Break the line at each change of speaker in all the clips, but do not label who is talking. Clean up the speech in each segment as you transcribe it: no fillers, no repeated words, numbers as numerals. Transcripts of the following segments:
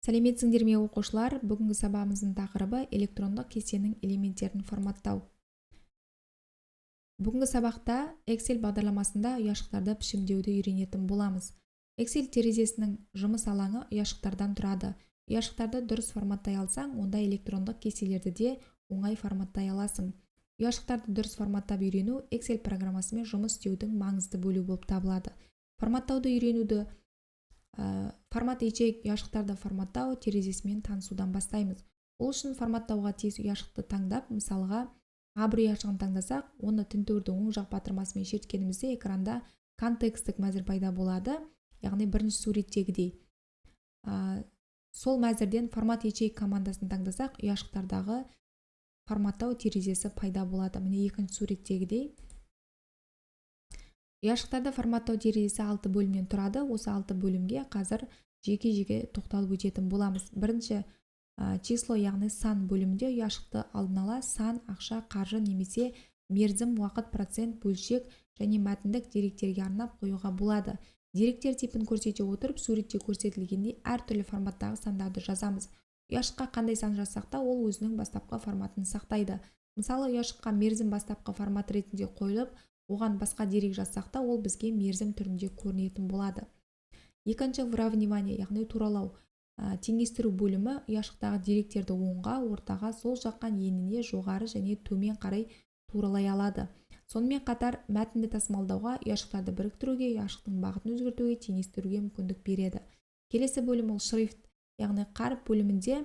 Сәлеметсіңдер ме оқушылар? Бүгінгі сабағымыздың тақырыбы электрондық кестенің элементтерін форматтау. Бүгінгі сабақта Excel бағдарламасында ұяшықтарды пішімдеуді үйренетін боламыз. Excel терезесінің жұмыс алаңы ұяшықтардан тұрады. Ұяшықтарды дұрыс форматтай алсаң, онда электрондық кестелерді де оңай форматтай аласың. Ұяшықтарды дұрыс форматтап үйрену Excel программасымен жұмыс істеудің маңызды бөлігі болып табылады. Форматтауды үйренуді формат ячейка ұяшықтарды форматтау терезесімен танысудан бастаймыз. Ол үшін форматтауға тиіс ұяшықты таңдап, мысалға А1 ұяшығын таңдасақ, оны тінтуірдің оң жақ батырмасымен шерткенімізде экранда контексттік мәзір пайда болады, яғни бірінші суреттегідей. Сол мәзірден формат ячейка командасын таңдасақ, ұяшықтардағы форматтау терезесі пайда болады. Міне екінші суреттегідей. Ұяшықтарды форматтау терезесі 6 бөлімнен тұрады. Осы 6 бөлімге қазір жеке-жеке тоқталып өтетін боламыз. Бірінші число, яғни сан бөлімінде ұяшықты алдын ала сан, ақша, қаржы немесе мерзім, уақыт, процент, бөлшек және мәтіндік деректерге арнап қоюға болады. Деректер типін көрсете отырып, суретте көрсетілгендей әртүрлі форматтағы сандарды жазамыз. Ұяшыққа қандай сан жазсақ та, ол өзінің бастапқы форматын сақтайды. Мысалы, ұяшыққа мерзім бастапқы формат ретінде қойылып, оған басқа дерек жазсақ та, ол бізге мерзім түрінде көрінетін болады. Екінші выравнивание, яғни туралау. Теңестіру бөлімі ұяшықтағы деректерді оңға, ортаға, сол жаққа еніне, жоғары және төмен қарай туралай алады. Сонымен қатар мәтінді тасымалдауға, ұяшықтарды біріктіруге, ұяшықтың бағытын өзгертуге, теңестіруге мүмкіндік береді. Келесі бөлім ол шрифт, яғни қаріп бөлімінде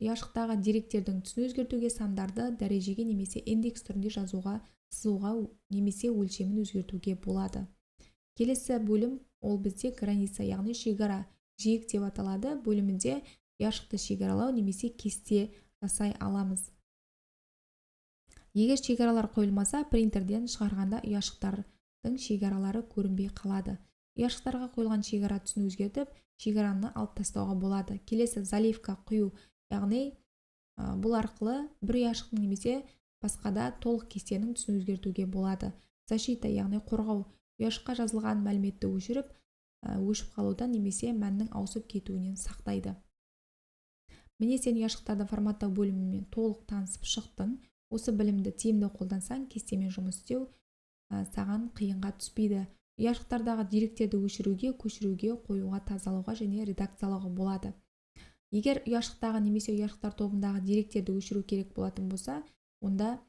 ұяшықтағы деректердің түсін өзгертуге, сандарды дәрежеге немесе индекс түрінде жазуға, сызуға немесе өлшемін өзгертуге болады. Келесі бөлім ол бізде граница, яғни шекара, жиек деп аталады. Бөлімінде ұяшықты шекаралау немесе кесте жасай аламыз. Егер шекаралар қойылмаса, принтерден шығарғанда ұяшықтардың шекаралары көрінбей қалады. Ұяшықтарға қойылған шекара түсін өзгертіп, шекараны алып тастауға болады. Келесі заливка, құю, яғни бұл арқылы бір ұяшықтың немесе басқада толық кестенің түсін өзгертуге болады. Защита, яғни қорғау, ұяшыққа жазылған мәліметті өшіп қалудан немесе мәннің ауысып кетуінен сақтайды. Міне сен ұяшықтарды форматтау бөлімімен толық танысып шықтың. Осы білімді тиімді қолдансаң, кестемен жұмыс істеу саған қиынға түспейді. Ұяшықтардағы деректерді өшіруге, көшіруге, қоюға, тазалауға және редакциялауға болады. Егер ұяшықтағы немесе ұяшықтар тобындағы деректерді өшіру керек болатын болса, онда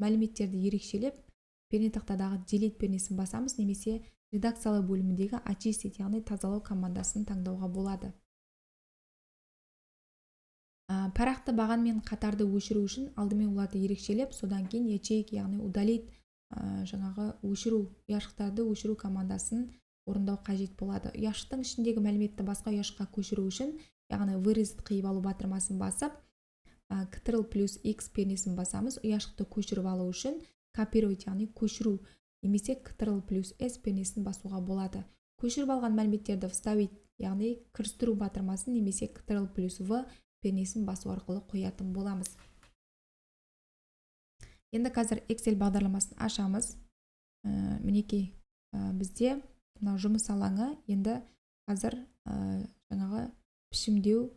мәліметтерді ерекшелеп, пернетақтадағы delete пернесін басамыз, немесе редакциялау бөліміндегі очистить, яғни тазалау командасын таңдауға болады. Парақты баған мен қатарды өшіру үшін алдымен оларды ерекшелеп, содан кейін ячейка, яғни удалить, өшіру, ұяшықтарды өшіру командасын орындау қажет болады. Ұяшықтың ішіндегі мәліметті басқа ұяшыққа көшіру үшін, яғни вырезать қиып алу батырмасын басып, Ctrl+X пернесін басамыз. Ұяшықты көшіріп алу үшін копировать, яғни көшіру, немесе Ctrl+S пернесін басуға болады. Көшіріп алған мәліметтерді вставить, яғни кірістіру батырмасын немесе Ctrl+V пернесін басу арқылы қоятын боламыз. Енді қазір Excel бағдарламасын ашамыз. Мінекей бізде жұмыс алаңы, енді қазір пішімдеу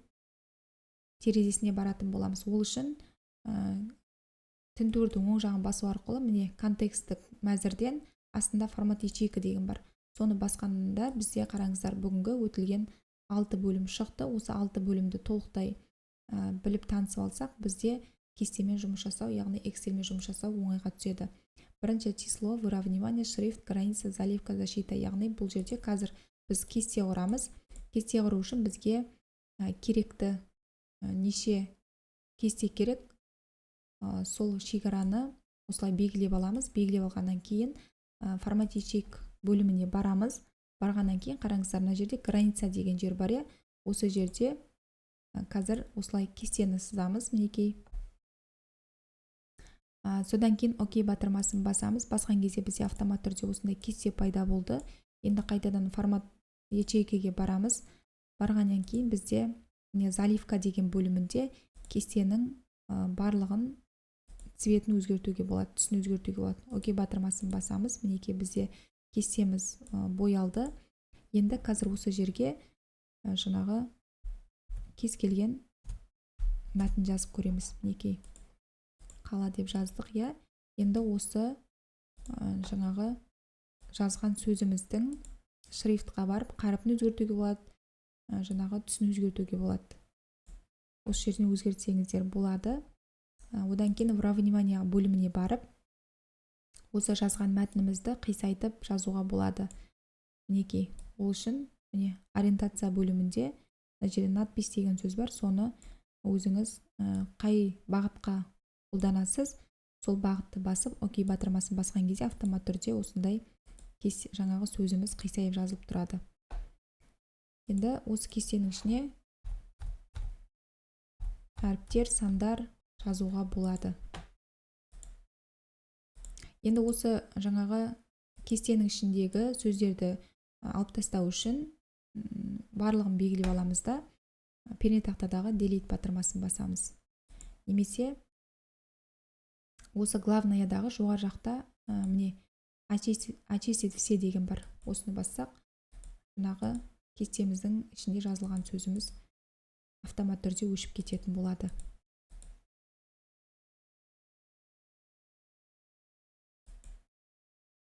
терезесіне баратын боламыз. Ол үшін тінтуірдің оң жағын басу арқылы, міне контексттік мәзірден астында формат ячейка деген бар. Соны басқанында бізде қараңыздар, бүгінгі өтілген 6 бөлім шықты. Осы 6 бөлімді толықтай біліп танысып алсақ, бізде кестемен жұмыс жасау, яғни Excelмен жұмыс жасау оңайға түседі. Бірінші число, выравнивание, шрифт, граница, заливка, защита, яғни бұл жерде қазір біз кесте құрамыз. Кесте құру үшін бізге керекті неше кесте керек, сол шекараны осылай белгілеп аламыз. Белгілеп алғаннан кейін формат ячейка бөліміне барамыз. Барғаннан кейін қараңыздар, мына жерде граница деген жер бар. Осы жерде қазір осылай кестені сызамыз. Мінекей. Содан кейін ОК батырмасын басамыз. Басқан кезде бізде автомат түрде осындай кесте пайда болды. Енді қайтадан формат ячейкаге барамыз. Барғаннан кейін бізде заливка деген бөлімінде кестенің барлығын цветін өзгертуге болады, түсін өзгертуге болады. ОК батырмасын басамыз. Мінекей бізде кестеміз боялды. Енді қазір осы жерге кез келген мәтін жазып көреміз. Мінекей қала деп жаздық, иә. Енді осы жаңағы жазған сөзіміздің шрифтқа барып қарпін өзгертуге болады, жаңағы түсін өзгертуге болады. Осы жерден өзгертсеңіздер болады. Одан кейін «Вра внимание» бөліміне барып, осы жазған мәтінімізді қисайтып жазуға болады. Мінекей, ол үшін міне ориентация бөлімінде мына жерде надпись деген сөз бар, соны өзіңіз қай бағытқа қолданасыз, сол бағытты басып, окей батырмасын басқан кезде автомат түрде осындай жаңағы сөзіміз қисайып жазылып тұрады. Енді осы кестенің ішіне әріптер, сандар жазуға болады. Енді осы жаңағы кестенің ішіндегі сөздерді алып тастау үшін барлығын белгілеп аламыз да, пернетақтадағы delete батырмасын басамыз. Немесе осы главнаядағы жоғары жақта міне очистить все деген бар. Осыны бассақ, жаңағы кестеміздің ішінде жазылған сөзіміз автомат түрде өшіп кететін болады.